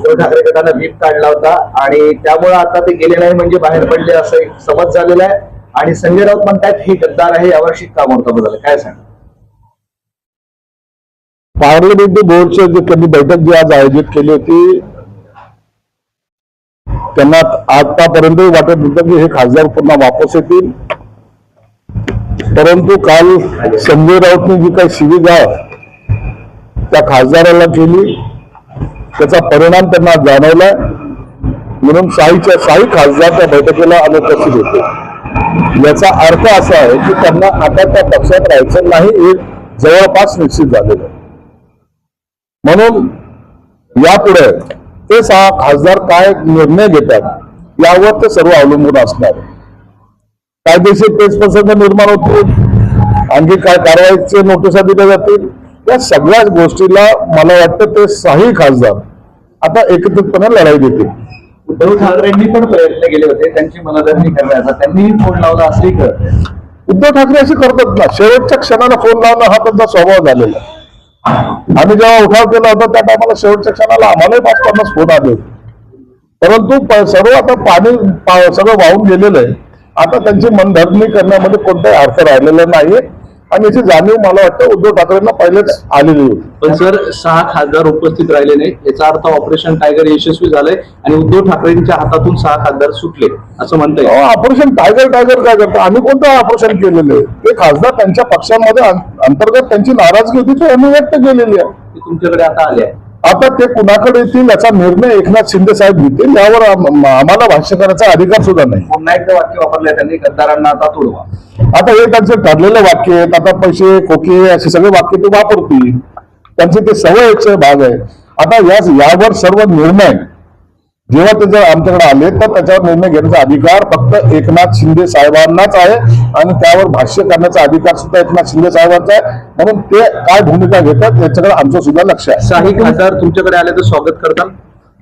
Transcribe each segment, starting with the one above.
उद्धव ठाकरे गटानं व्हीप काढला होता आणि त्यामुळे आता ते गेले नाही म्हणजे बाहेर पडले असं एक समज झालेला आहे. आणि संजय राऊत म्हणतात ही गद्दार आहे, यावर्षी का मोर्चा बदल काय सांग. पार्लमेंटरी बोर्डची जी त्यांनी बैठक जी आज आयोजित केली होती त्यांना आतापर्यंत वाटत होतं की हे खासदार पुन्हा वापस येतील, परंतु काल संजय राऊतने जी काही शिवीगाळ त्या खासदाराला केली त्याचा परिणाम त्यांना जाणवलाय. म्हणून शाही खासदार त्या बैठकीला अनुपस्थित होते. याचा अर्थ असा आहे की त्यांना आता त्या पक्षात राहायचं नाही हे जवळपास निश्चित झालेलं आहे. म्हणून यापुढे ते 6 खासदार काय निर्णय घेतात यावर ते सर्व अवलंबून असणार आहे. कायदेशीर पेच प्रसंग निर्माण होतील, आणखी काय कारवाईचे नोटिसा दिल्या जातील, या सगळ्या गोष्टीला मला वाटतं ते 6 खासदार आता एकत्रितपणे लढाई देतील. उद्धव ठाकरेंनी पण प्रयत्न केले होते त्यांची मनधरणी करण्याचा, त्यांनीही फोन लावला असंही कळतंय. उद्धव ठाकरे असे करतात ना, शेवटच्या क्षणाला फोन लावणं हा त्यांचा स्वभाव झालेला. आम्ही जेव्हा उठाव केला होता त्या टायमाला शेवटच्या क्षणाला आम्हालाही 5-50 फोन आले होते. परंतु सर्व आता पाणी सगळं वाहून गेलेलं आहे. आता त्यांची मनधरणी करण्यामध्ये कोणताही अर्थ राहिलेला नाहीये आणि याची जाणीव मला वाटतं उद्धव ठाकरेंना पहिलेच आलेली होती. पण सर 6 खासदार उपस्थित राहिले नाही याचा अर्थ ऑपरेशन टायगर यशस्वी झालंय आणि उद्धव ठाकरेंच्या हातातून 6 खासदार सुटले असं म्हणता येईल. ऑपरेशन टायगर काय करतं, आम्ही कोणतं ऑपरेशन केलेलं आहे? ते खासदार त्यांच्या पक्षांमध्ये अंतर्गत त्यांची नाराजगी होती ते आम्ही व्यक्त केलेली आहे. ते तुमच्याकडे आता आले आहे. आता ते कुणाकडे येतील याचा निर्णय एकनाथ शिंदे साहेब घेतील, यावर आम्हाला भाष्य करायचा अधिकार सुद्धा नाही. पुन्हा एकदा वाक्य वापरलंय त्यांनी, गद्दारांना आता तोडवा. आता हे त्यांचे ठरलेले वाक्य आहेत. आता पैसे खोके असे सगळे वाक्य ते वापरतील, त्यांचे ते सवयीचे भाग आहे. आता यावर सर्व निर्णय जेव्हा ते जर आमच्याकडे आले तर त्याच्यावर निर्णय घेण्याचा अधिकार फक्त एकनाथ शिंदे साहेबांनाच आहे आणि त्यावर भाष्य करण्याचा अधिकार सुद्धा एकनाथ शिंदे साहेबांचा आहे. म्हणून ते काय भूमिका घेतात याच्याकडे आमचं सुद्धा लक्ष आहे. 6 खासदार तुमच्याकडे आले तर स्वागत करतात,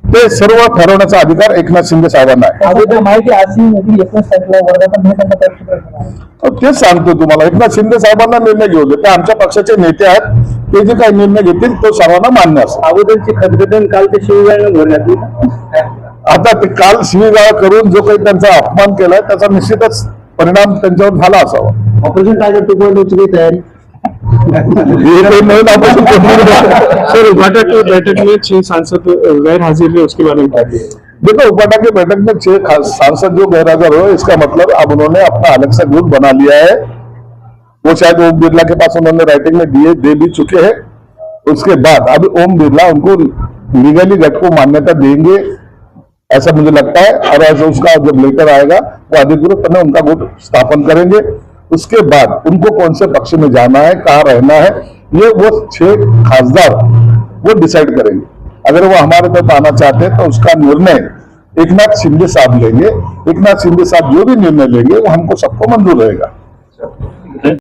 ते सर्व ठरवण्याचा अधिकार एकनाथ शिंदे साहेबांना आहे. माहिती तेच सांगतो तुम्हाला, एकनाथ शिंदे साहेबांना निर्णय घेऊ दे. ते आमच्या पक्षाचे नेते आहेत, ते जे काही निर्णय घेतील तो सर्वांना मान्य असेल. अगोदरची खतखतन काल ते शिवगाळ भरण्यात आता ते काल शिवीगाळ करून जो काही त्यांचा अपमान केलाय त्याचा निश्चितच परिणाम त्यांच्यावर झाला असावा. ऑपरेशन टायगर 2.0 की तयारी सर बैठक में 6 सांसद गैर हाजिर है, उसके बारे में देखो उपाटा की बैठक में 6 सांसद जो गैर हाजिर हो इसका मतलब अब उन्होंने अपना अलग सा ग्रुप बना लिया है. वो शायद ओम बिरला के पास उन्होंने राइटिंग में दे भी चुके हैं. उसके बाद अभी ओम बिरला उनको लीगली गट को मान्यता देंगे ऐसा मुझे लगता है. और ऐसा उसका जब लेटर आएगा वो अधिकृत उनका गुट स्थापन करेंगे. उसके बाद उनको कौन से पक्ष में जाना है, कहाँ रहना है, ये वो 6 खासदार वो डिसाइड करेंगे. अगर वो हमारे तरफ आना चाहते हैं तो उसका निर्णय एकनाथ शिंदे साहब लेंगे. एकनाथ शिंदे साहब जो भी निर्णय लेंगे वो हमको सबको मंजूर रहेगा.